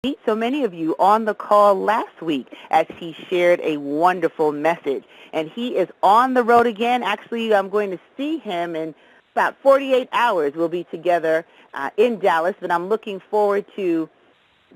meet so many of you on the call last week as he shared a wonderful message. And he is on the road again. Actually, I'm going to see him in about 48 hours. We'll be together in Dallas, but I'm looking forward to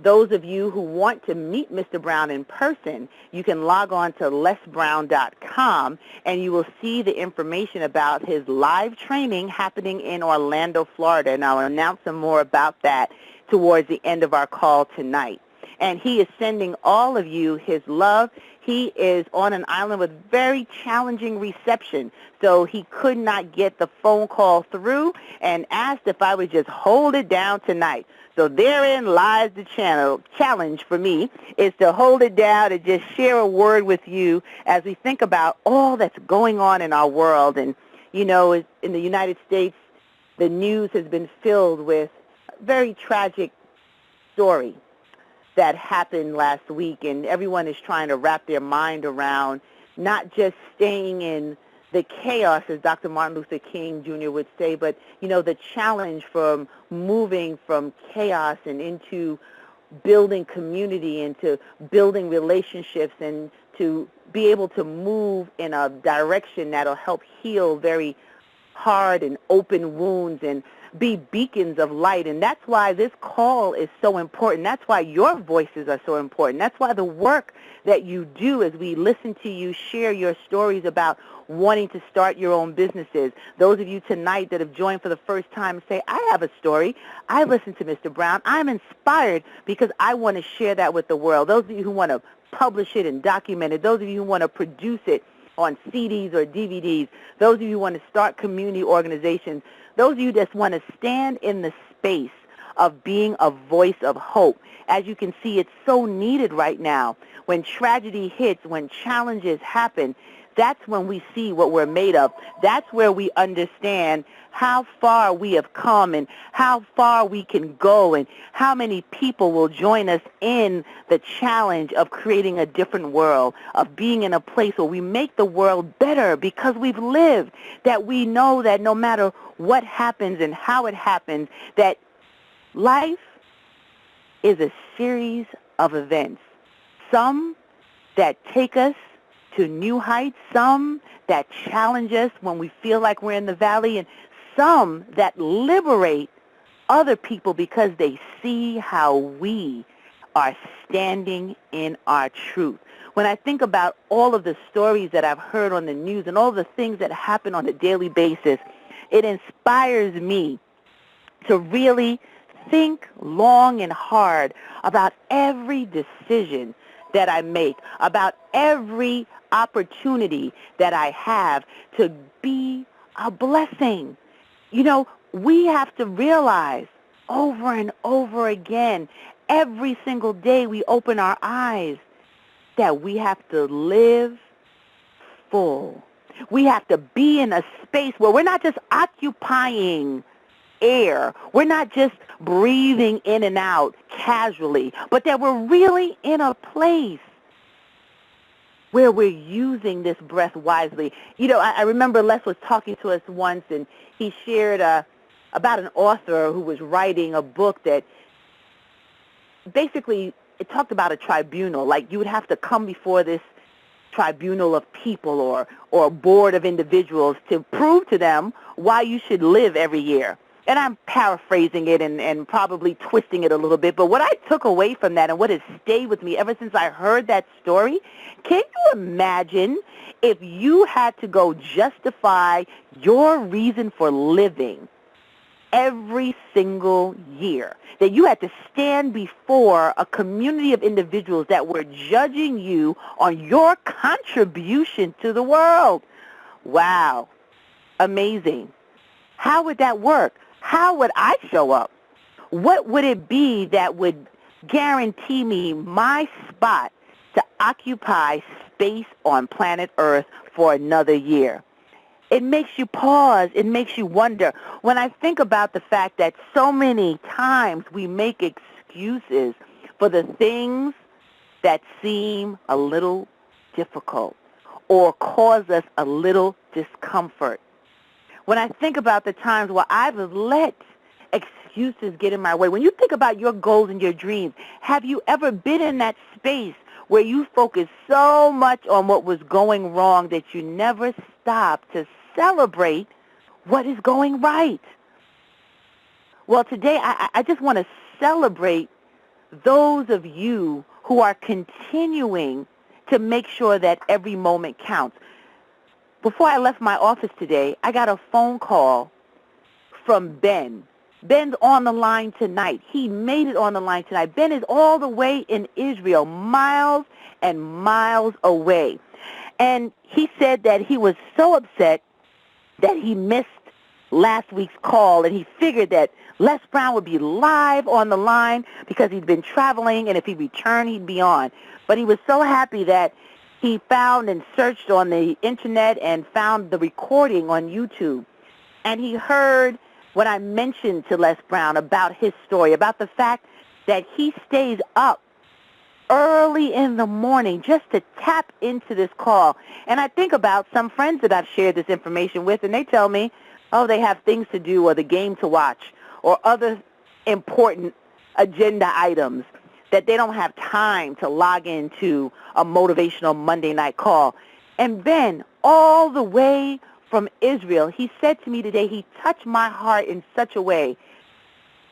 those of you who want to meet Mr. Brown in person. You can log on to lesbrown.com, and you will see the information about his live training happening in Orlando, Florida, and I'll announce some more about that towards the end of our call tonight. And he is sending all of you his love. He is on an island with very challenging reception, so he could not get the phone call through and asked if I would just hold it down tonight. So therein lies the challenge for me, is to hold it down and just share a word with you as we think about all that's going on in our world. And, you know, in the United States, the news has been filled with a very tragic story that happened last week, and everyone is trying to wrap their mind around not just staying in the chaos, as Dr. Martin Luther King Jr. would say, but, you know, the challenge from moving from chaos and into building community and to building relationships and to be able to move in a direction that will help heal very hard and open wounds and be beacons of light. And that's why this call is so important. That's why your voices are so important. That's why the work that you do as we listen to you share your stories about wanting to start your own businesses. Those of you tonight that have joined for the first time say, I have a story. I listen to Mr. Brown. I'm inspired because I want to share that with the world. Those of you who want to publish it and document it, those of you who want to produce it on CDs or DVDs, those of you who want to start community organizations, those of you that want to stand in the space of being a voice of hope. As you can see, it's so needed right now. When tragedy hits, when challenges happen, that's when we see what we're made of. That's where we understand how far we have come and how far we can go and how many people will join us in the challenge of creating a different world, of being in a place where we make the world better because we've lived, that we know that no matter what happens and how it happens, that life is a series of events, some that take us to new heights, some that challenge us when we feel like we're in the valley, and some that liberate other people because they see how we are standing in our truth. When I think about all of the stories that I've heard on the news and all the things that happen on a daily basis, it inspires me to really think long and hard about every decision that I make, about every opportunity that I have to be a blessing. You know, we have to realize over and over again, every single day we open our eyes, that we have to live full. We have to be in a space where we're not just occupying air. We're not just breathing in and out casually, but that we're really in a place where we're using this breath wisely. You know, I remember Les was talking to us once, and he shared about an author who was writing a book that basically it talked about a tribunal. Like you would have to come before this tribunal of people or a board of individuals to prove to them why you should live every year. And I'm paraphrasing it and probably twisting it a little bit, but what I took away from that and what has stayed with me ever since I heard that story, can you imagine if you had to go justify your reason for living every single year, that you had to stand before a community of individuals that were judging you on your contribution to the world? Wow. Amazing. How would that work? How would I show up? What would it be that would guarantee me my spot to occupy space on planet Earth for another year? It makes you pause. It makes you wonder. When I think about the fact that so many times we make excuses for the things that seem a little difficult or cause us a little discomfort. When I think about the times where I've let excuses get in my way, when you think about your goals and your dreams, have you ever been in that space where you focused so much on what was going wrong that you never stopped to celebrate what is going right? Well, today I just want to celebrate those of you who are continuing to make sure that every moment counts. Before I left my office today, I got a phone call from Ben. Ben's on the line tonight. He made it on the line tonight. Ben is all the way in Israel, miles and miles away. And he said that he was so upset that he missed last week's call, and he figured that Les Brown would be live on the line because he'd been traveling, and if he returned, he'd be on. But he was so happy that he found and searched on the Internet and found the recording on YouTube. And he heard what I mentioned to Les Brown about his story, about the fact that he stays up early in the morning just to tap into this call. And I think about some friends that I've shared this information with, and they tell me, oh, they have things to do or the game to watch or other important agenda items that they don't have time to log into a motivational Monday night call. And Ben, all the way from Israel, he said to me today, he touched my heart in such a way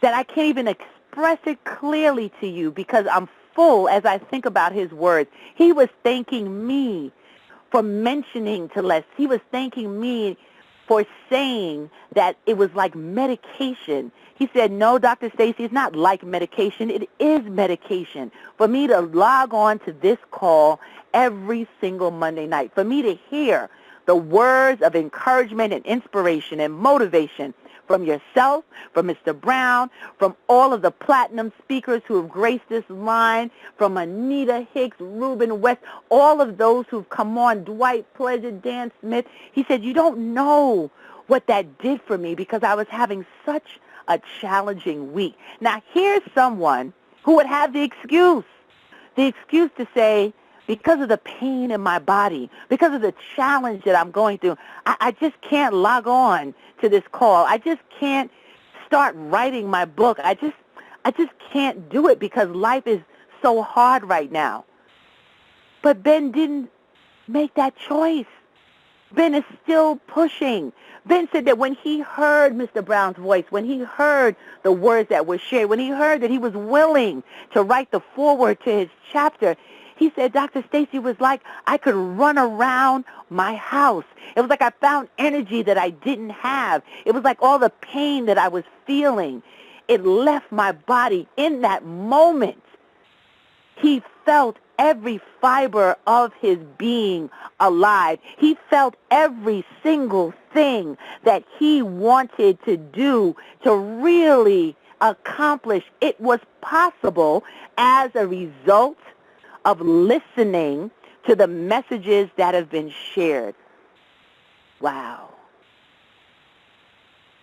that I can't even express it clearly to you because I'm full as I think about his words. He was thanking me for mentioning to Les. He was thanking me for saying that it was like medication. He said, no, Dr. Stacie, it's not like medication. It is medication. For me to log on to this call every single Monday night, for me to hear the words of encouragement and inspiration and motivation from yourself, from Mr. Brown, from all of the platinum speakers who have graced this line, from Anita Hicks, Reuben West, all of those who've come on, Dwight Pleasure, Dan Smith. He said, you don't know what that did for me because I was having such a challenging week. Now, here's someone who would have the excuse to say, because of the pain in my body, because of the challenge that I'm going through, I just can't log on to this call. I just can't start writing my book. I just can't do it because life is so hard right now. But Ben didn't make that choice. Ben is still pushing. Ben said that when he heard Mr. Brown's voice, when he heard the words that were shared, when he heard that he was willing to write the foreword to his chapter, he said, Dr. Stacie, was like I could run around my house. It was like I found energy that I didn't have. It was like all the pain that I was feeling, it left my body in that moment. He felt every fiber of his being alive. He felt every single thing that he wanted to do to really accomplish. It was possible as a result of listening to the messages that have been shared. Wow.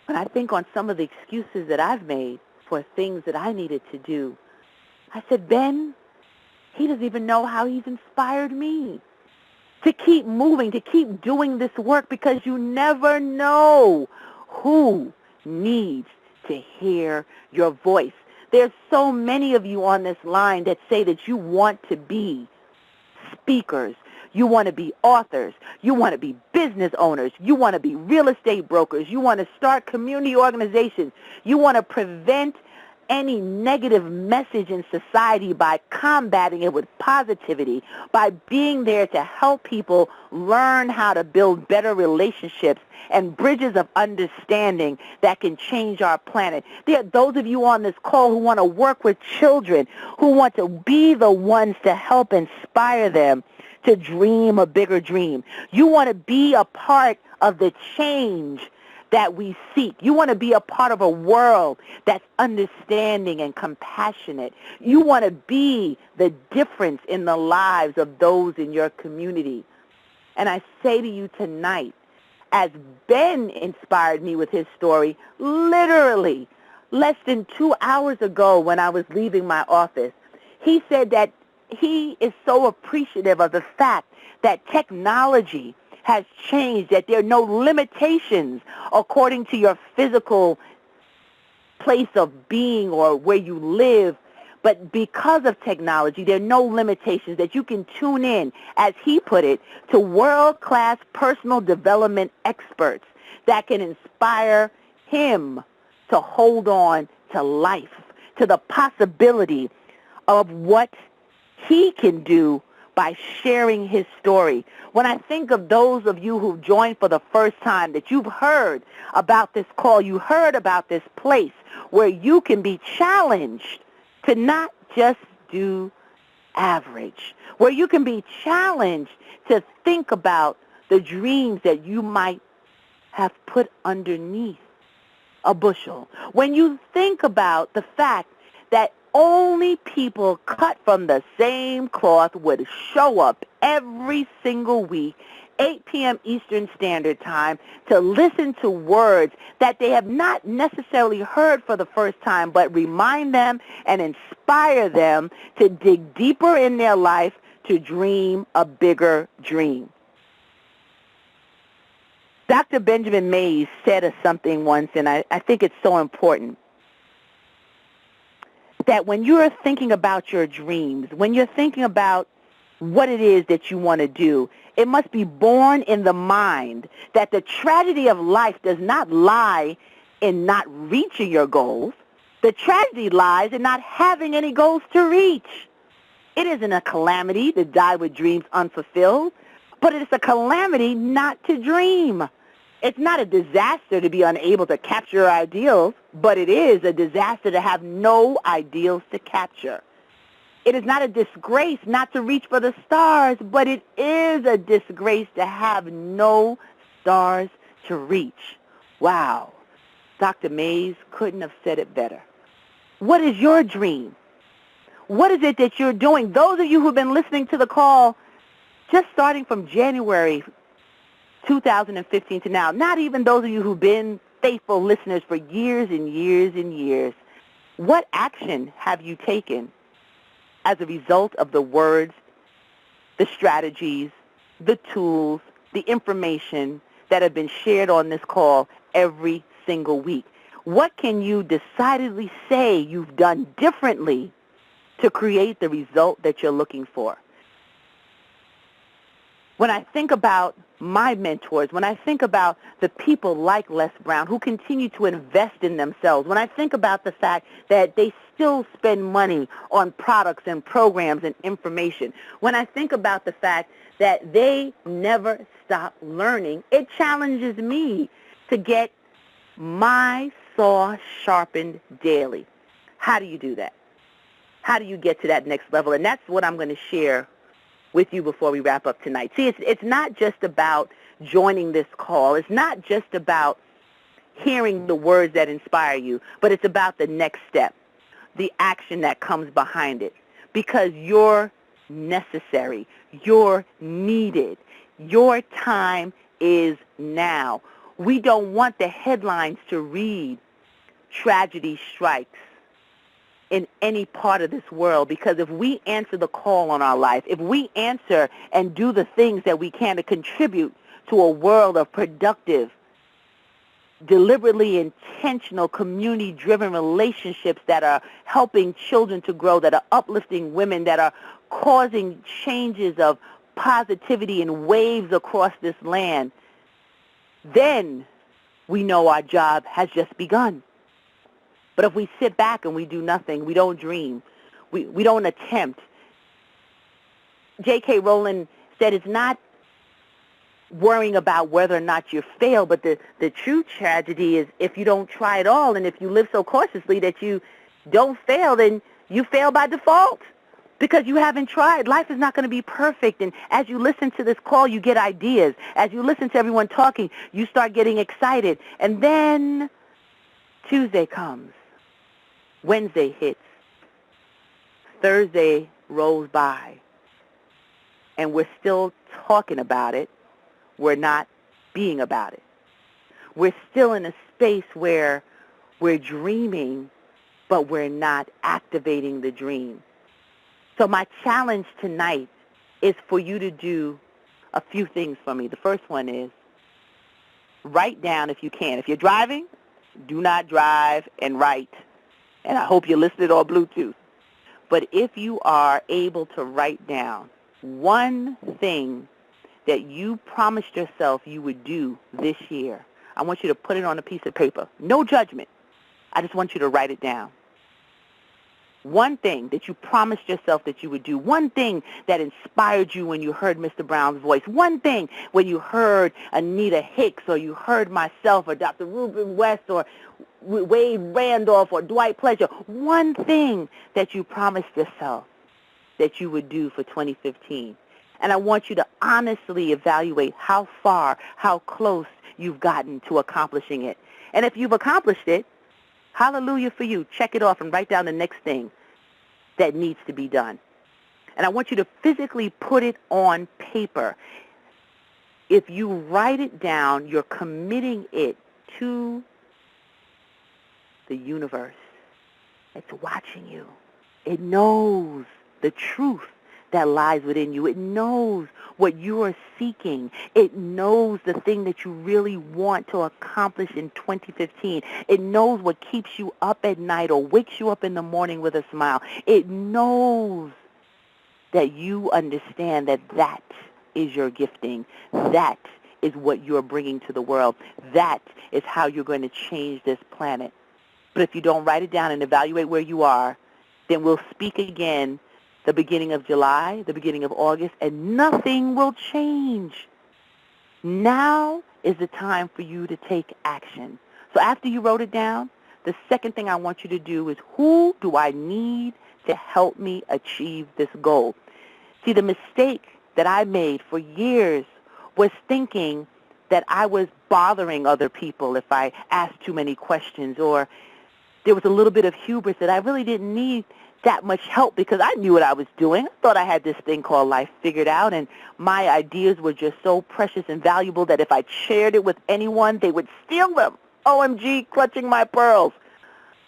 When I think on some of the excuses that I've made for things that I needed to do, I said, Ben, he doesn't even know how he's inspired me to keep moving, to keep doing this work, because you never know who needs to hear your voice. There's so many of you on this line that say that you want to be speakers. You want to be authors. You want to be business owners. You want to be real estate brokers. You want to start community organizations. You want to prevent any negative message in society by combating it with positivity, by being there to help people learn how to build better relationships and bridges of understanding that can change our planet. There are those of you on this call who want to work with children, who want to be the ones to help inspire them to dream a bigger dream. You want to be a part of the change that we seek. You want to be a part of a world that's understanding and compassionate. You want to be the difference in the lives of those in your community. And I say to you tonight, as Ben inspired me with his story, literally less than 2 hours ago when I was leaving my office, he said that he is so appreciative of the fact that technology has changed, that there are no limitations according to your physical place of being or where you live. But because of technology, there are no limitations that you can tune in, as he put it, to world-class personal development experts that can inspire him to hold on to life, to the possibility of what he can do by sharing his story. When I think of those of you who've joined for the first time, that you've heard about this call, you heard about this place where you can be challenged to not just do average, where you can be challenged to think about the dreams that you might have put underneath a bushel. When you think about the fact that only people cut from the same cloth would show up every single week, 8 p.m. Eastern Standard Time, to listen to words that they have not necessarily heard for the first time, but remind them and inspire them to dig deeper in their life to dream a bigger dream. Dr. Benjamin Mays said us something once, and I think it's so important, that when you're thinking about your dreams, when you're thinking about what it is that you want to do, it must be born in the mind that the tragedy of life does not lie in not reaching your goals. The tragedy lies in not having any goals to reach. It isn't a calamity to die with dreams unfulfilled, but it's a calamity not to dream. It's not a disaster to be unable to capture your ideals, but it is a disaster to have no ideals to capture. It is not a disgrace not to reach for the stars, but it is a disgrace to have no stars to reach. Wow. Dr. Mays couldn't have said it better. What is your dream? What is it that you're doing? Those of you who've been listening to the call, just starting from January 2015 to now, not even those of you who've been faithful listeners for years and years and years, what action have you taken as a result of the words, the strategies, the tools, the information that have been shared on this call every single week? What can you decidedly say you've done differently to create the result that you're looking for? When I think about my mentors, when I think about the people like Les Brown who continue to invest in themselves, when I think about the fact that they still spend money on products and programs and information, when I think about the fact that they never stop learning, it challenges me to get my saw sharpened daily. How do you do that? How do you get to that next level? And that's what I'm going to share with you before we wrap up tonight. See, it's not just about joining this call. It's not just about hearing the words that inspire you, but it's about the next step, the action that comes behind it, because you're necessary. You're needed. Your time is now. We don't want the headlines to read, "Tragedy strikes in any part of this world," because if we answer the call on our life, if we answer and do the things that we can to contribute to a world of productive, deliberately intentional, community-driven relationships that are helping children to grow, that are uplifting women, that are causing changes of positivity in waves across this land, then we know our job has just begun. But if we sit back and we do nothing, we don't dream, we don't attempt. J.K. Rowling said it's not worrying about whether or not you fail, but the true tragedy is if you don't try at all, and if you live so cautiously that you don't fail, then you fail by default because you haven't tried. Life is not going to be perfect, and as you listen to this call, you get ideas. As you listen to everyone talking, you start getting excited, and then Tuesday comes. Wednesday hits. Thursday rolls by. And we're still talking about it. We're not being about it. We're still in a space where we're dreaming, but we're not activating the dream. So my challenge tonight is for you to do a few things for me. The first one is write down, if you can. If you're driving, Do not drive and write. And I hope you're listening on Bluetooth. But if you are able to write down one thing that you promised yourself you would do this year, I want you to put it on a piece of paper. No judgment. I just want you to write it down. One thing that you promised yourself that you would do. One thing that inspired you when you heard Mr. Brown's voice. One thing when you heard Anita Hicks, or you heard myself, or Dr. Reuben West, or Wade Randolph, or Dwight Pleasure. One thing that you promised yourself that you would do for 2015. And I want you to honestly evaluate how far, how close you've gotten to accomplishing it. And if you've accomplished it, hallelujah for you. Check it off and write down the next thing that needs to be done. And I want you to physically put it on paper. If you write it down, you're committing it to the universe. It's watching you. It knows the truth that lies within you. It knows what you are seeking. It knows the thing that you really want to accomplish in 2015. It knows what keeps you up at night or wakes you up in the morning with a smile. It knows that you understand that that is your gifting. That is what you're bringing to the world. That is how you're going to change this planet. But if you don't write it down and evaluate where you are, then we'll speak again the beginning of July, the beginning of August, and nothing will change. Now is the time for you to take action. So after you wrote it down, the second thing I want you to do is, who do I need to help me achieve this goal? See, the mistake that I made for years was thinking that I was bothering other people if I asked too many questions, or there was a little bit of hubris that I really didn't need that much help because I knew what I was doing. I thought I had this thing called life figured out, and my ideas were just so precious and valuable that if I shared it with anyone, they would steal them. OMG, clutching my pearls.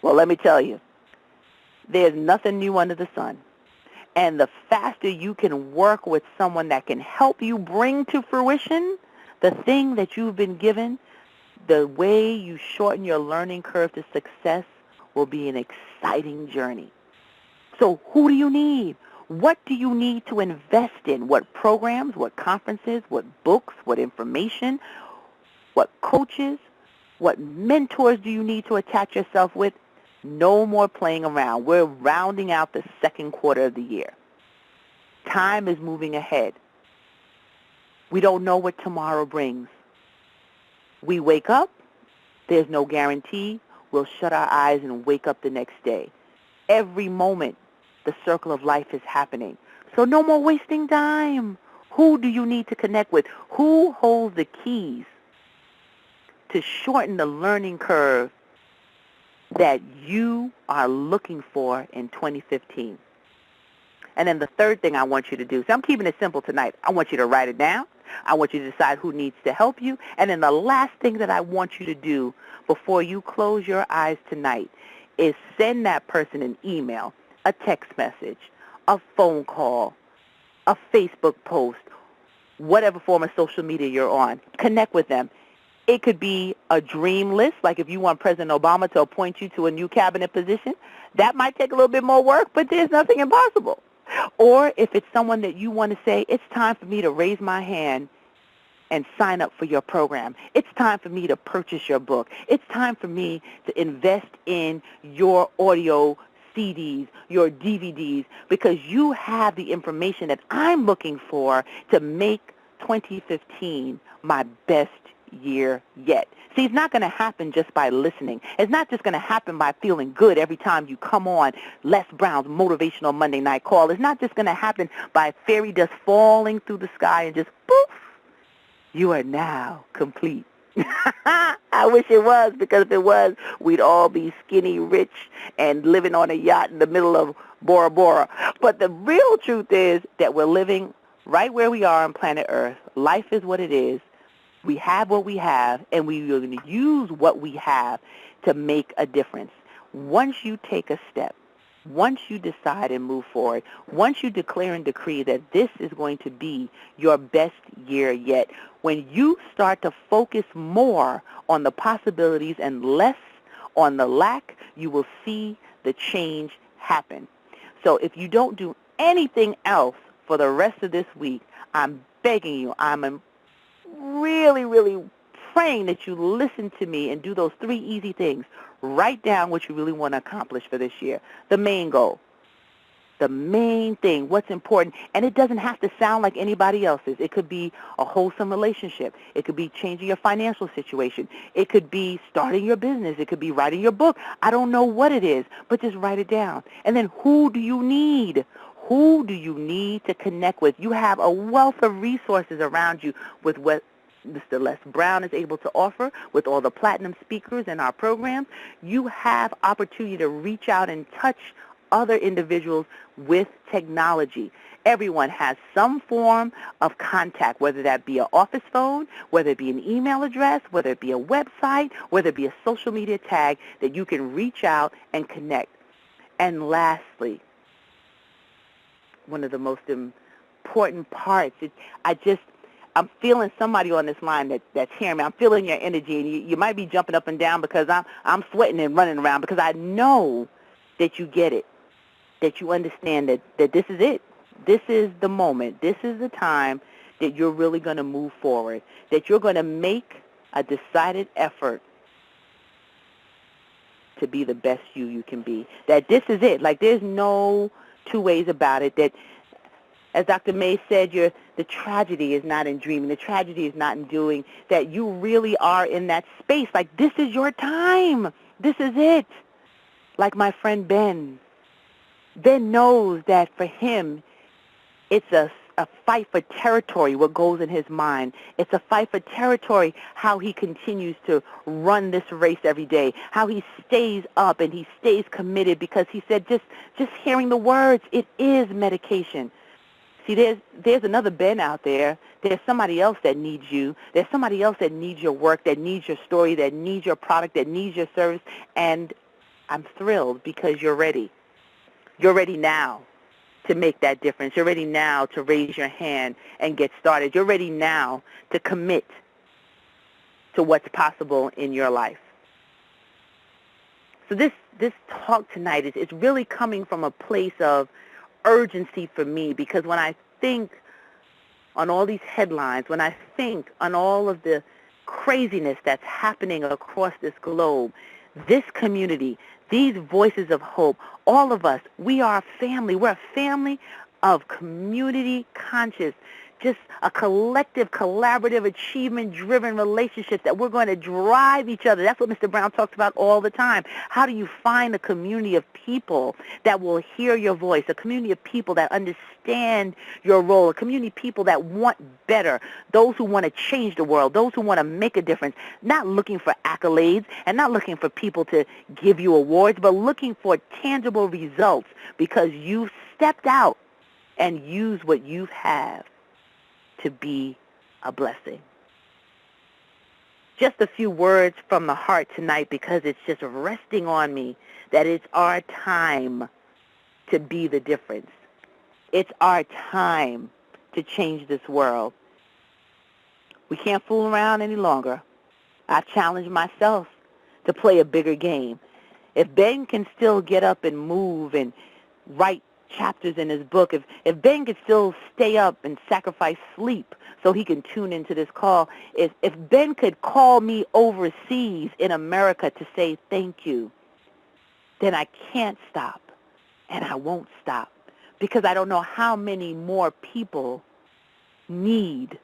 Well, let me tell you, there's nothing new under the sun. And the faster you can work with someone that can help you bring to fruition the thing that you've been given, the way you shorten your learning curve to success will be an exciting journey. So who do you need? What do you need to invest in? What programs, what conferences, what books, what information, what coaches, what mentors do you need to attach yourself with? No more playing around. We're rounding out the second quarter of the year. Time is moving ahead. We don't know what tomorrow brings. We wake up. There's no guarantee. We'll shut our eyes and wake up the next day. Every moment, the circle of life is happening. So no more wasting time. Who do you need to connect with? Who holds the keys to shorten the learning curve that you are looking for in 2015? And then the third thing I want you to do, so I'm keeping it simple tonight. I want you to write it down. I want you to decide who needs to help you. And then the last thing that I want you to do before you close your eyes tonight is send that person an email, a text message, a phone call, a Facebook post, whatever form of social media you're on. Connect with them. It could be a dream list, like if you want President Obama to appoint you to a new cabinet position. That might take a little bit more work, but there's nothing impossible. Or if it's someone that you want to say, it's time for me to raise my hand and sign up for your program. It's time for me to purchase your book. It's time for me to invest in your audio CDs, your DVDs, because you have the information that I'm looking for to make 2015 my best year yet. See, it's not going to happen just by listening. It's not just going to happen by feeling good every time you come on Les Brown's Motivational Monday Night Call. It's not just going to happen by fairy dust falling through the sky and just poof, you are now complete. I wish it was, because if it was, we'd all be skinny, rich, and living on a yacht in the middle of Bora Bora. But the real truth is that we're living right where we are on planet Earth. Life is what it is. We have what we have, and we are going to use what we have to make a difference. Once you take a step, once you decide and move forward, once you declare and decree that this is going to be your best year yet, when you start to focus more on the possibilities and less on the lack, you will see the change happen. So if you don't do anything else for the rest of this week, I'm begging you, I'm really, really praying that you listen to me and do those 3 easy things. Write down what you really want to accomplish for this year, the main goal. The main thing, what's important, and it doesn't have to sound like anybody else's. It could be a wholesome relationship. It could be changing your financial situation. It could be starting your business. It could be writing your book. I don't know what it is, but just write it down. And then who do you need? Who do you need to connect with? You have a wealth of resources around you with what Mr. Les Brown is able to offer with all the platinum speakers in our program. You have opportunity to reach out and touch other individuals with technology. Everyone has some form of contact, whether that be an office phone, whether it be an email address, whether it be a website, whether it be a social media tag that you can reach out and connect. And lastly, one of the most important parts, I'm feeling somebody on this line that's hearing me. I'm feeling your energy, and you might be jumping up and down because I'm sweating and running around because I know that you get it, that you understand that this is it. This is the moment. This is the time that you're really going to move forward, that you're going to make a decided effort to be the best you can be, that this is it. Like, there's no two ways about it, that, as Dr. May said, the tragedy is not in dreaming. The tragedy is not in doing, that you really are in that space. Like, this is your time. This is it. Like my friend Ben. Ben knows that for him, it's a fight for territory, what goes in his mind. It's a fight for territory, how he continues to run this race every day, how he stays up and he stays committed, because he said just hearing the words, it is medication. See, there's another Ben out there. There's somebody else that needs you. There's somebody else that needs your work, that needs your story, that needs your product, that needs your service. And I'm thrilled because you're ready. You're ready now to make that difference. You're ready now to raise your hand and get started. You're ready now to commit to what's possible in your life. So this talk tonight is really coming from a place of urgency for me, because when I think on all these headlines, when I think on all of the craziness that's happening across this globe, this community, these voices of hope, all of us, we are a family. We're a family of community conscious, just a collective, collaborative, achievement-driven relationship that we're going to drive each other. That's what Mr. Brown talks about all the time. How do you find a community of people that will hear your voice, a community of people that understand your role, a community of people that want better, those who want to change the world, those who want to make a difference, not looking for accolades and not looking for people to give you awards, but looking for tangible results because you've stepped out and used what you have to be a blessing. Just a few words from the heart tonight, because it's just resting on me that it's our time to be the difference. It's our time to change this world. We can't fool around any longer. I've challenged myself to play a bigger game. If Ben can still get up and move and write chapters in his book, if Ben could still stay up and sacrifice sleep so he can tune into this call, if Ben could call me overseas in America to say thank you, then I can't stop and I won't stop, because I don't know how many more people need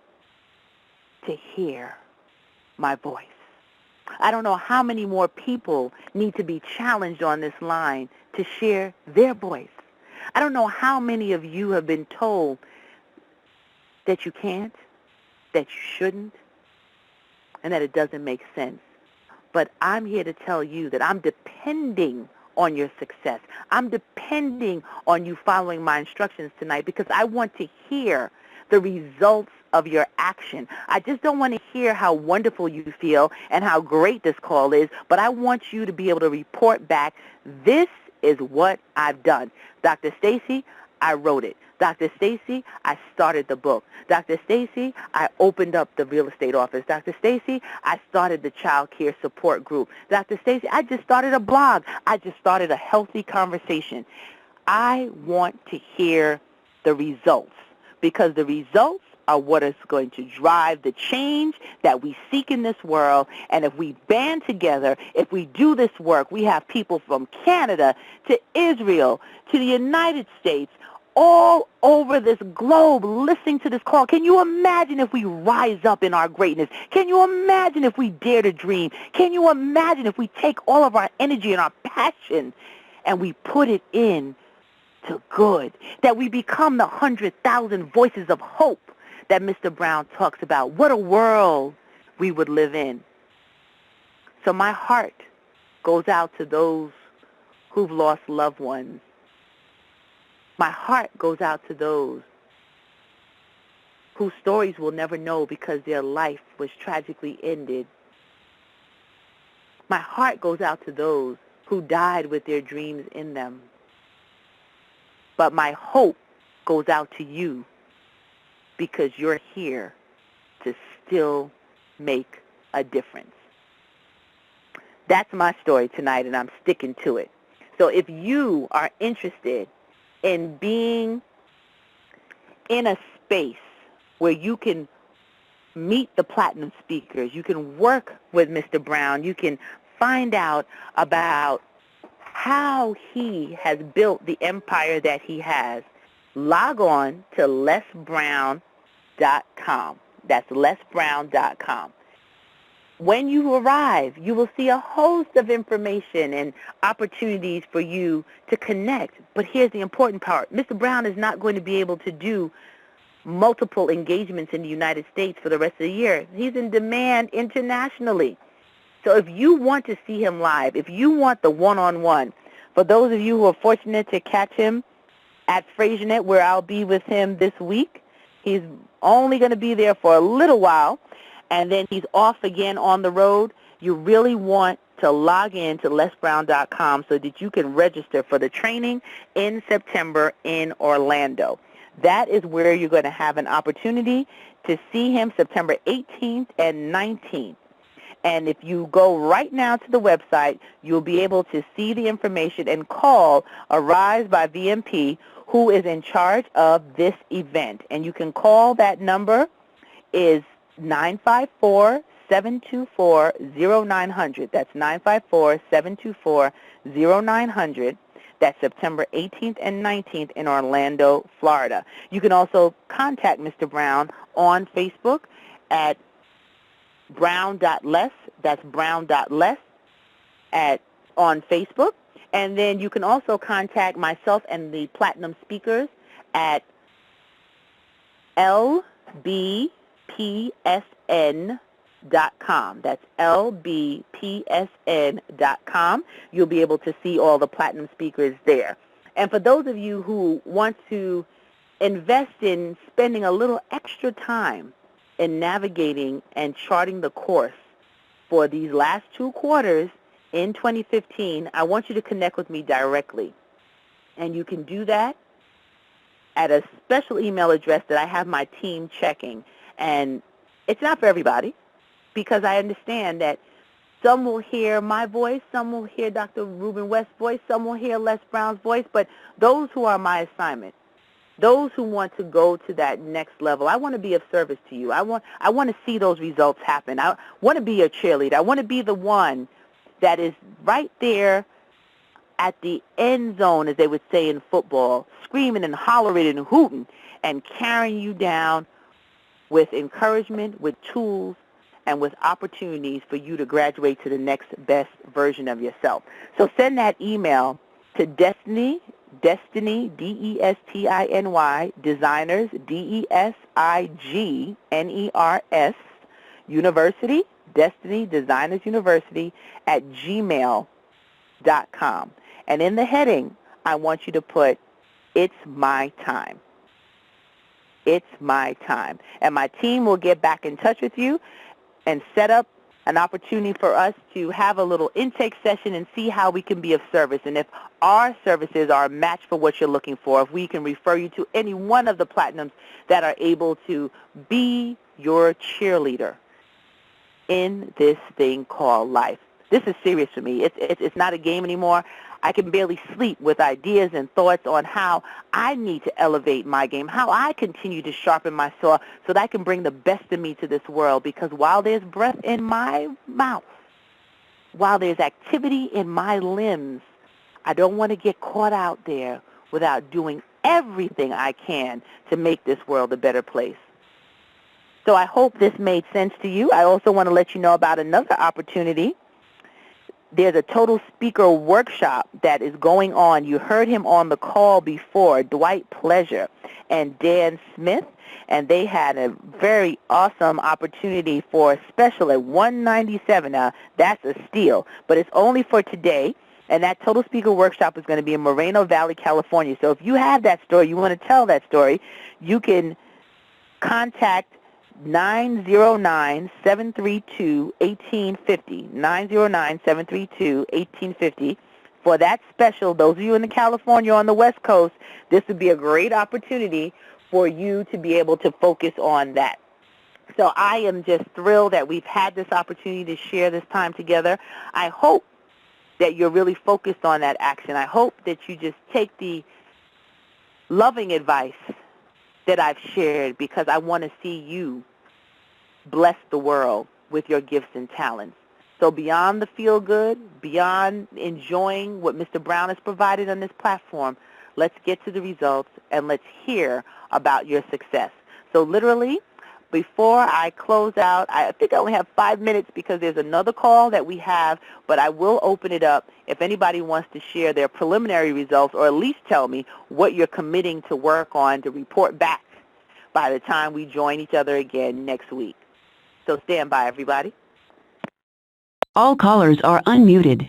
to hear my voice. I don't know how many more people need to be challenged on this line to share their voice. I don't know how many of you have been told that you can't, that you shouldn't, and that it doesn't make sense. But I'm here to tell you that I'm depending on your success. I'm depending on you following my instructions tonight, because I want to hear the results of your action. I just don't want to hear how wonderful you feel and how great this call is, but I want you to be able to report back, this is what I've done. Dr. Stacie, I wrote it. Dr. Stacie, I started the book. Dr. Stacie, I opened up the real estate office. Dr. Stacie, I started the child care support group. Dr. Stacie, I just started a blog. I just started a healthy conversation. I want to hear the results, because the results are what is going to drive the change that we seek in this world. And if we band together, if we do this work, we have people from Canada to Israel to the United States, all over this globe listening to this call. Can you imagine if we rise up in our greatness? Can you imagine if we dare to dream? Can you imagine if we take all of our energy and our passion and we put it in to good, that we become the 100,000 voices of hope that Mr. Brown talks about? What a world we would live in. So my heart goes out to those who've lost loved ones. My heart goes out to those whose stories we'll never know because their life was tragically ended. My heart goes out to those who died with their dreams in them. But my hope goes out to you because you're here to still make a difference. That's my story tonight, and I'm sticking to it. So if you are interested in being in a space where you can meet the platinum speakers, you can work with Mr. Brown, you can find out about how he has built the empire that he has, log on to lesbrown.com. That's lesbrown.com. When you arrive, you will see a host of information and opportunities for you to connect. But here's the important part. Mr. Brown is not going to be able to do multiple engagements in the United States for the rest of the year. He's in demand internationally. So if you want to see him live, if you want the one-on-one, for those of you who are fortunate to catch him at FraserNet, where I'll be with him this week, he's only going to be there for a little while, and then he's off again on the road. You really want to log in to lesbrown.com so that you can register for the training in September in Orlando. That is where you're going to have an opportunity to see him September 18th and 19th. And if you go right now to the website, you'll be able to see the information and call Arise by VMP, who is in charge of this event. And you can call, that number is 954-724-0900. That's 954-724-0900. That's September 18th and 19th in Orlando, Florida. You can also contact Mr. Brown on Facebook at brown.les. That's brown.les on Facebook. And then you can also contact myself and the platinum speakers at lbpsn.com. That's lbpsn.com. You'll be able to see all the platinum speakers there. And for those of you who want to invest in spending a little extra time in navigating and charting the course for these last 2 quarters in 2015, I want you to connect with me directly. And you can do that at a special email address that I have my team checking. And it's not for everybody, because I understand that some will hear my voice, some will hear Dr. Ruben West's voice, some will hear Les Brown's voice, but those who are my assignment, those who want to go to that next level, I want to be of service to you. I want to see those results happen. I want to be your cheerleader. I want to be the one that is right there at the end zone, as they would say in football, screaming and hollering and hooting and carrying you down with encouragement, with tools, and with opportunities for you to graduate to the next best version of yourself. So send that email to Destiny, Destiny, D-E-S-T-I-N-Y, Designers, D-E-S-I-G-N-E-R-S, University, Destiny Designers University at gmail.com. And in the heading, I want you to put, "It's my time." It's my time. And my team will get back in touch with you and set up an opportunity for us to have a little intake session and see how we can be of service. And if our services are a match for what you're looking for, if we can refer you to any one of the platinums that are able to be your cheerleader in this thing called life. This is serious for me. It's not a game anymore. I can barely sleep with ideas and thoughts on how I need to elevate my game, how I continue to sharpen my saw so that I can bring the best of me to this world. Because while there's breath in my mouth, while there's activity in my limbs, I don't want to get caught out there without doing everything I can to make this world a better place. So I hope this made sense to you. I also want to let you know about another opportunity. There's a total speaker workshop that is going on. You heard him on the call before, Dwight Pleasure and Dan Smith, and they had a very awesome opportunity for a special at $197. Now, that's a steal, but it's only for today, and that total speaker workshop is going to be in Moreno Valley, California. So if you have that story, you want to tell that story, you can contact 909-732-1850, 909-732-1850. For that special, those of you in California on the West Coast, this would be a great opportunity for you to be able to focus on that. So I am just thrilled that we've had this opportunity to share this time together. I hope that you're really focused on that action. I hope that you just take the loving advice that I've shared, because I want to see you bless the world with your gifts and talents. So beyond the feel-good, beyond enjoying what Mr. Brown has provided on this platform, let's get to the results and let's hear about your success. So literally, before I close out, I think I only have 5 minutes because there's another call that we have, but I will open it up if anybody wants to share their preliminary results, or at least tell me what you're committing to work on to report back by the time we join each other again next week. So stand by, everybody. All callers are unmuted.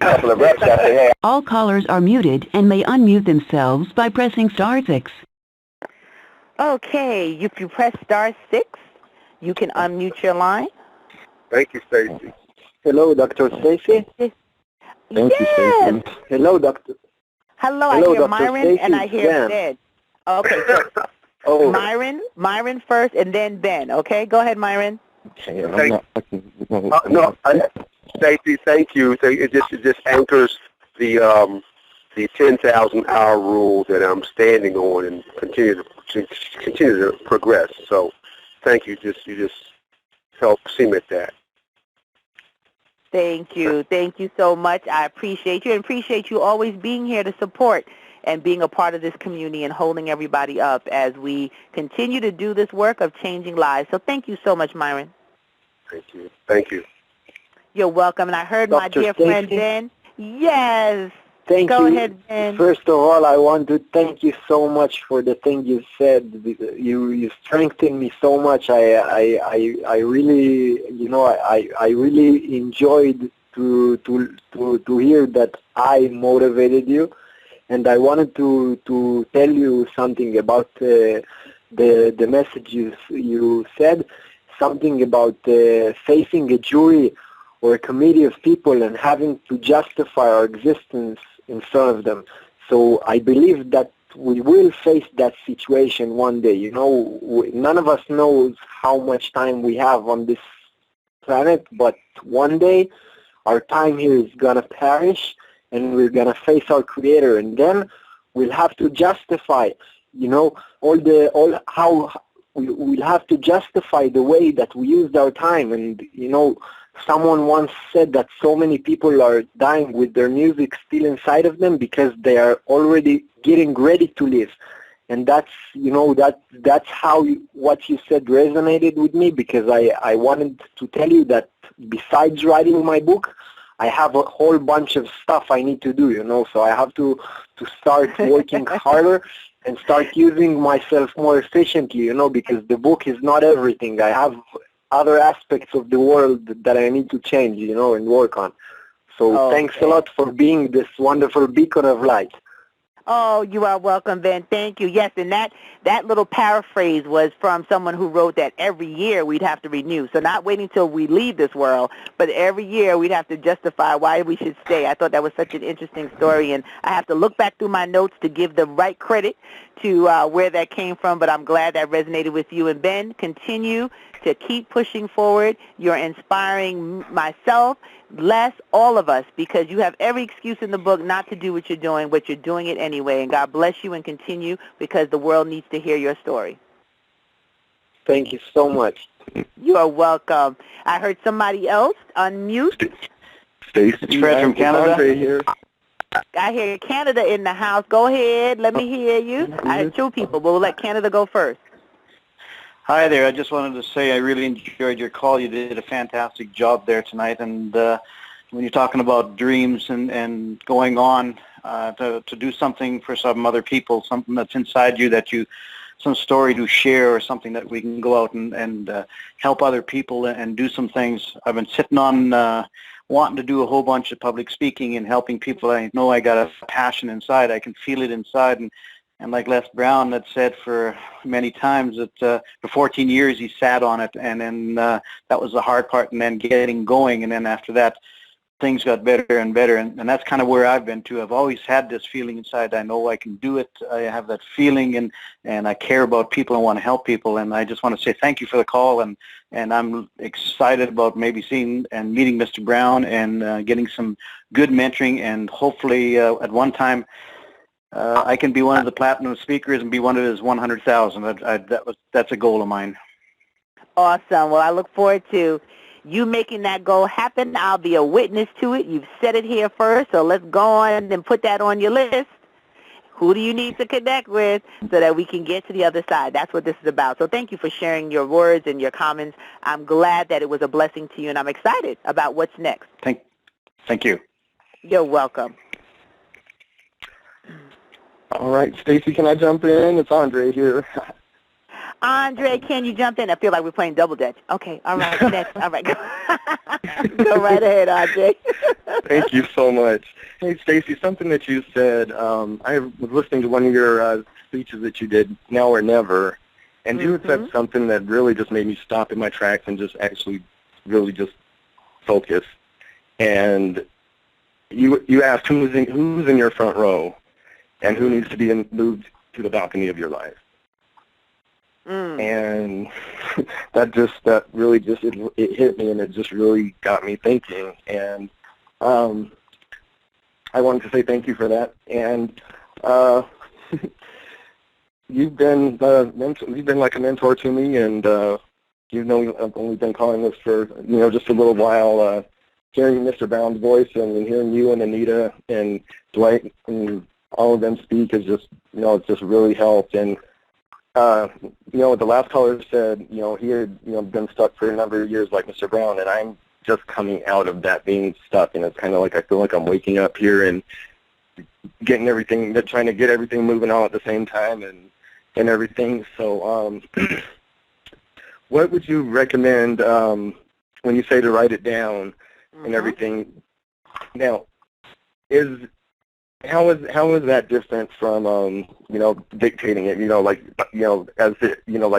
All callers are muted and may unmute themselves by pressing *6. Okay, if you press *6, you can unmute your line. Thank you, Stacie. Hello, Dr. Stacie. Yes. Thank you, Stacie. Hello, Doctor. Hello, I Hello, hear Dr. Myron Stacie. and I hear Ben. Okay, so Oh, Myron first and then Ben. Okay, go ahead, Myron. Stacie, thank you. So it just anchors the 10,000 hour rule that I'm standing on and continue to progress. So thank you. You just help cement that. Thank you. Thank you so much. I appreciate you, and appreciate you always being here to support and being a part of this community and holding everybody up as we continue to do this work of changing lives. So thank you so much, Myron. Thank you. Thank you. You're welcome. And I heard Dr. my dear Stacie? friend Ben. Yes. thank Go you. ahead, Ben. First of all, I want to thank you so much for the thing you said. You strengthened me so much. I really, I really enjoyed to hear that I motivated you. And I wanted to tell you something about the message you said, something about facing a jury or a committee of people and having to justify our existence in front of them. So I believe that we will face that situation one day. None of us knows how much time we have on this planet, but one day our time here is going to perish, and we're going to face our Creator, and then we'll have to justify, how we'll have to justify the way that we used our time. And, someone once said that so many people are dying with their music still inside of them because they are already getting ready to live. And that's, that's how what you said resonated with me, because I wanted to tell you that besides writing my book, I have a whole bunch of stuff I need to do, so I have to start working harder and start using myself more efficiently, because the book is not everything. I have other aspects of the world that I need to change, and work on. So thanks a lot for being this wonderful beacon of light. Oh, you are welcome, Ben. Thank you. Yes, and that little paraphrase was from someone who wrote that every year we'd have to renew. So not waiting till we leave this world, but every year we'd have to justify why we should stay. I thought that was such an interesting story, and I have to look back through my notes to give the right credit to where that came from, but I'm glad that resonated with you. And Ben, continue to keep pushing forward. You're inspiring myself, Les, all of us, because you have every excuse in the book not to do what you're doing, but you're doing it anyway. And God bless you and continue, because the world needs to hear your story. Thank you so much. You are welcome. I heard somebody else unmute. Stacie, it's Fred from Canada. Andre here. I hear Canada in the house. Go ahead. Let me hear you. I heard two people, but we'll let Canada go first. Hi there. I just wanted to say I really enjoyed your call. You did a fantastic job there tonight. And when you're talking about dreams and going on to do something for some other people, something that's inside you that you, some story to share or something that we can go out and help other people and do some things. I've been sitting on wanting to do a whole bunch of public speaking and helping people. I know I got a passion inside. I can feel it inside. And like Les Brown had said for many times that for 14 years he sat on it, and then that was the hard part, and then getting going, and then after that things got better and better, and that's kind of where I've been too. I've always had this feeling inside. I know I can do it. I have that feeling, and I care about people and want to help people, and I just want to say thank you for the call, and I'm excited about maybe seeing and meeting Mr. Brown and getting some good mentoring, and hopefully at one time I can be one of the platinum speakers and be one of his 100,000. That's a goal of mine. Awesome. Well, I look forward to you making that goal happen. I'll be a witness to it. You've said it here first, so let's go on and put that on your list. Who do you need to connect with so that we can get to the other side? That's what this is about. So thank you for sharing your words and your comments. I'm glad that it was a blessing to you, and I'm excited about what's next. Thank you. You're welcome. All right, Stacie, can I jump in? It's Andre here. Andre, can you jump in? I feel like we're playing double dutch. Okay, all right, next. All right, go right ahead, Andre. Thank you so much. Hey, Stacie, something that you said, I was listening to one of your speeches that you did, Now or Never, and you had said something that really just made me stop in my tracks and just actually really just focus. And you asked who's in your front row and who needs to be moved to the balcony of your life. And that really just it hit me, and it just really got me thinking. And I wanted to say thank you for that. And you've been like a mentor to me, and I've only been calling this for just a little while. Hearing Mr. Brown's voice and hearing you and Anita and Dwight and all of them speak is just it's just really helped. And the last caller said, he had, been stuck for a number of years like Mr. Brown, and I'm just coming out of that being stuck, and it's kind of like I feel like I'm waking up here and getting everything, trying to get everything moving all at the same time and everything. So what would you recommend when you say to write it down and everything? Now, how is that different from dictating it? Like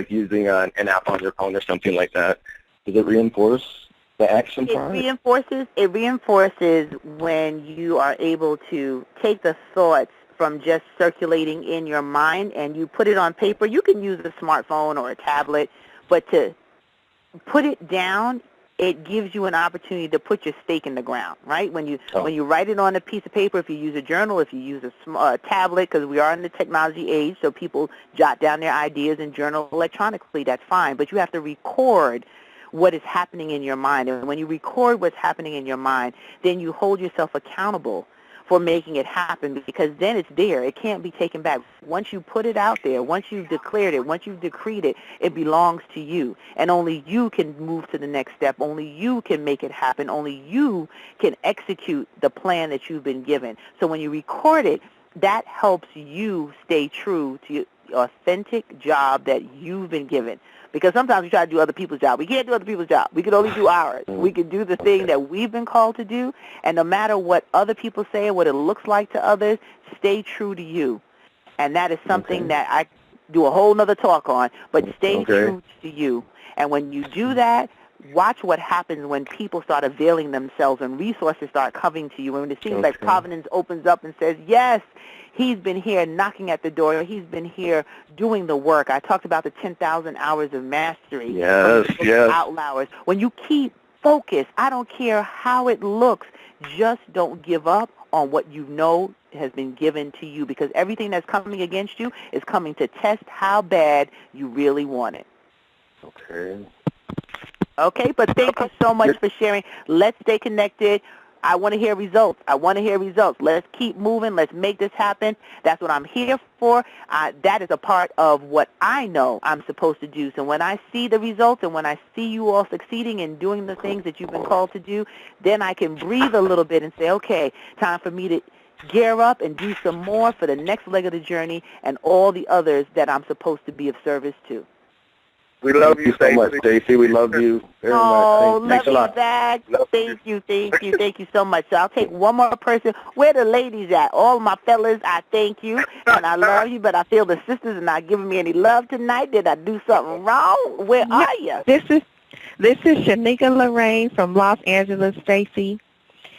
using an app on your phone or something like that. Does it reinforce the action part? It reinforces when you are able to take the thoughts from just circulating in your mind and you put it on paper. You can use a smartphone or a tablet, but to put it down, it gives you an opportunity to put your stake in the ground, right? When you write it on a piece of paper, if you use a journal, if you use a tablet, because we are in the technology age, so people jot down their ideas and journal electronically, that's fine. But you have to record what is happening in your mind. And when you record what's happening in your mind, then you hold yourself accountable for making it happen, because then it's there. It can't be taken back. Once you put it out there, once you've declared it, once you've decreed it, it belongs to you. And only you can move to the next step. Only you can make it happen. Only you can execute the plan that you've been given. So when you record it, that helps you stay true to the authentic job that you've been given. Because sometimes we try to do other people's job. We can't do other people's job. We can only do ours. We can do the thing that we've been called to do, and no matter what other people say and what it looks like to others, stay true to you. And that is something that I do a whole nother talk on, but stay true to you. And when you do that, watch what happens when people start availing themselves and resources start coming to you. And it seems like Providence opens up and says, yes, he's been here knocking at the door. He's been here doing the work. I talked about the 10,000 hours of mastery. Yes. Out hours. When you keep focused, I don't care how it looks, just don't give up on what you know has been given to you, because everything that's coming against you is coming to test how bad you really want it. Okay, but thank you so much for sharing. Let's stay connected. I want to hear results. Let's keep moving. Let's make this happen. That's what I'm here for. That is a part of what I know I'm supposed to do. So when I see the results and when I see you all succeeding and doing the things that you've been called to do, then I can breathe a little bit and say, okay, time for me to gear up and do some more for the next leg of the journey and all the others that I'm supposed to be of service to. We love you so much, Stacie. We love you very much. Thanks a lot. Back. Thank you so much. So I'll take one more person. Where the ladies at? All my fellas, I thank you, and I love you, but I feel the sisters are not giving me any love tonight. Did I do something wrong? Where are you? This is Shanika Lorraine from Los Angeles, Stacie.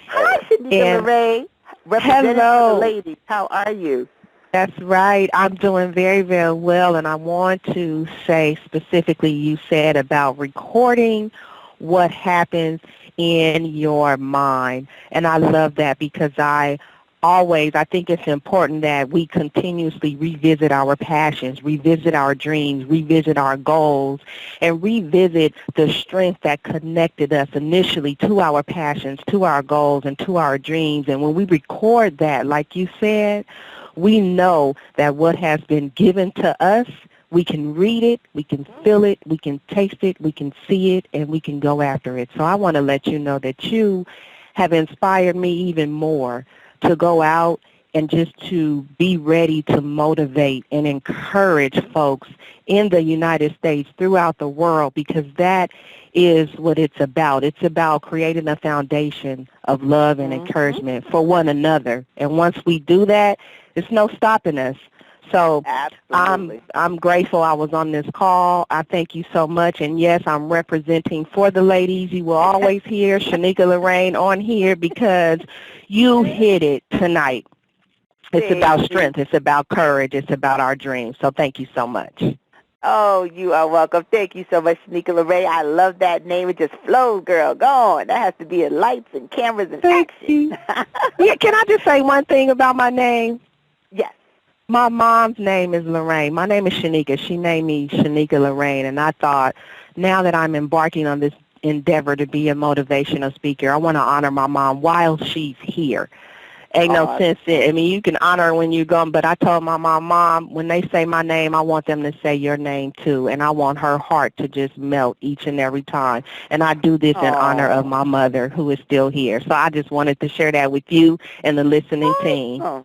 Hi, Shanika Lorraine. Representing the ladies. How are you? That's right. I'm doing very, very well, and I want to say specifically, you said about recording what happens in your mind, and I love that because I think it's important that we continuously revisit our passions, revisit our dreams, revisit our goals, and revisit the strength that connected us initially to our passions, to our goals, and to our dreams. And when we record that, like you said, we know that what has been given to us, we can read it, we can feel it, we can taste it, we can see it, and we can go after it. So I want to let you know that you have inspired me even more to go out and just to be ready to motivate and encourage folks in the United States, throughout the world, because that is what it's about. It's about creating a foundation of love and encouragement for one another. And once we do that, there's no stopping us. So I'm grateful I was on this call. I thank you so much. And, yes, I'm representing for the ladies. You will always hear Shanika Lorraine on here because you hit it tonight. It's about strength. It's about courage. It's about our dreams. So thank you so much. Oh, you are welcome. Thank you so much, Shanika Lorraine. I love that name. It just flows, girl. Go on. That has to be in lights and cameras and action. Yeah, can I just say one thing about my name? Yes. My mom's name is Lorraine. My name is Shanika. She named me Shanika Lorraine, and I thought now that I'm embarking on this endeavor to be a motivational speaker, I want to honor my mom while she's here. Ain't no sense in, I mean, you can honor her when you're gone, but I told my mom, when they say my name, I want them to say your name too, and I want her heart to just melt each and every time. And I do this in honor of my mother, who is still here. So I just wanted to share that with you and the listening team.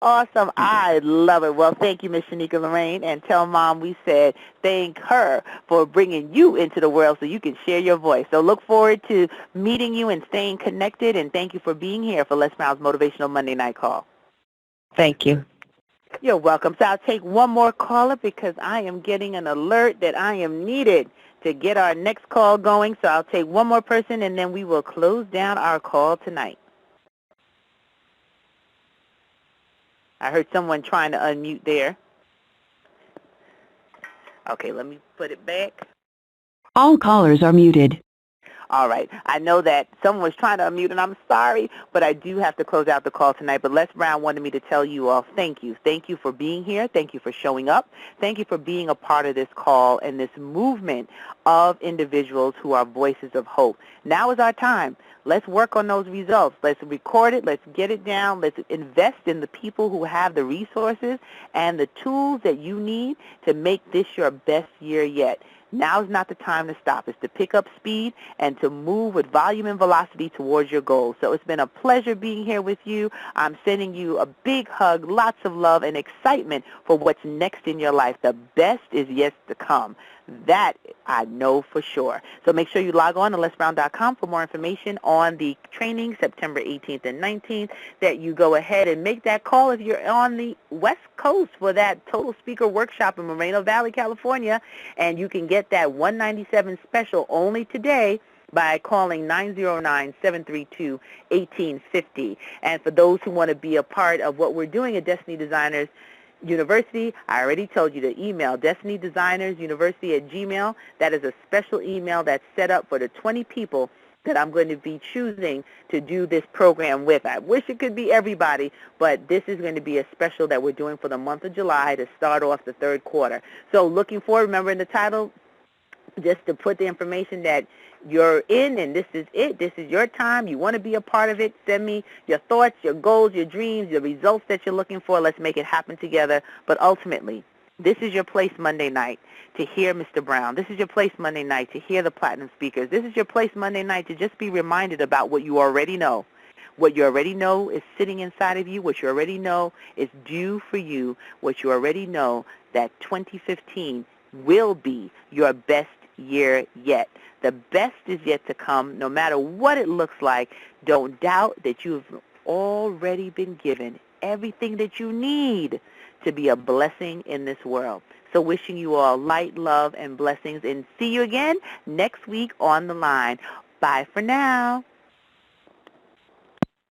Awesome. I love it. Well, thank you, Miss Shanika Lorraine. And tell Mom we said thank her for bringing you into the world so you can share your voice. So look forward to meeting you and staying connected. And thank you for being here for Les Brown's Motivational Monday Night Call. Thank you. You're welcome. So I'll take one more caller because I am getting an alert that I am needed to get our next call going. So I'll take one more person, and then we will close down our call tonight. I heard someone trying to unmute there. Okay, let me put it back. All callers are muted. All right. I know that someone was trying to unmute, and I'm sorry, but I do have to close out the call tonight. But Les Brown wanted me to tell you all thank you. Thank you for being here. Thank you for showing up. Thank you for being a part of this call and this movement of individuals who are voices of hope. Now is our time. Let's work on those results. Let's record it. Let's get it down. Let's invest in the people who have the resources and the tools that you need to make this your best year yet. Now's not the time to stop. It's to pick up speed and to move with volume and velocity towards your goals. So it's been a pleasure being here with you. I'm sending you a big hug, lots of love, and excitement for what's next in your life. The best is yet to come. That I know for sure. So make sure you log on to lesbrown.com for more information on the training September 18th and 19th, that you go ahead and make that call if you're on the West Coast for that Total Speaker Workshop in Moreno Valley, California, and you can get that $197 special only today by calling 909-732-1850. And for those who want to be a part of what we're doing at Destiny Designers University, I already told you to email destinydesignersuniversity@gmail. That is a special email that's set up for the 20 people that I'm going to be choosing to do this program with. I wish it could be everybody, but this is going to be a special that we're doing for the month of July to start off the third quarter. So looking forward, remember in the title, just to put the information that you're in, and this is it. This is your time. You want to be a part of it. Send me your thoughts, your goals, your dreams, your results that you're looking for. Let's make it happen together. But ultimately, this is your place Monday night to hear Mr. Brown. This is your place Monday night to hear the Platinum Speakers. This is your place Monday night to just be reminded about what you already know. What you already know is sitting inside of you. What you already know is due for you. What you already know that 2015 will be your best year yet. The best is yet to come, no matter what it looks like. Don't doubt that you've already been given everything that you need to be a blessing in this world. So wishing you all light, love, and blessings, and see you again next week on the line. Bye for now.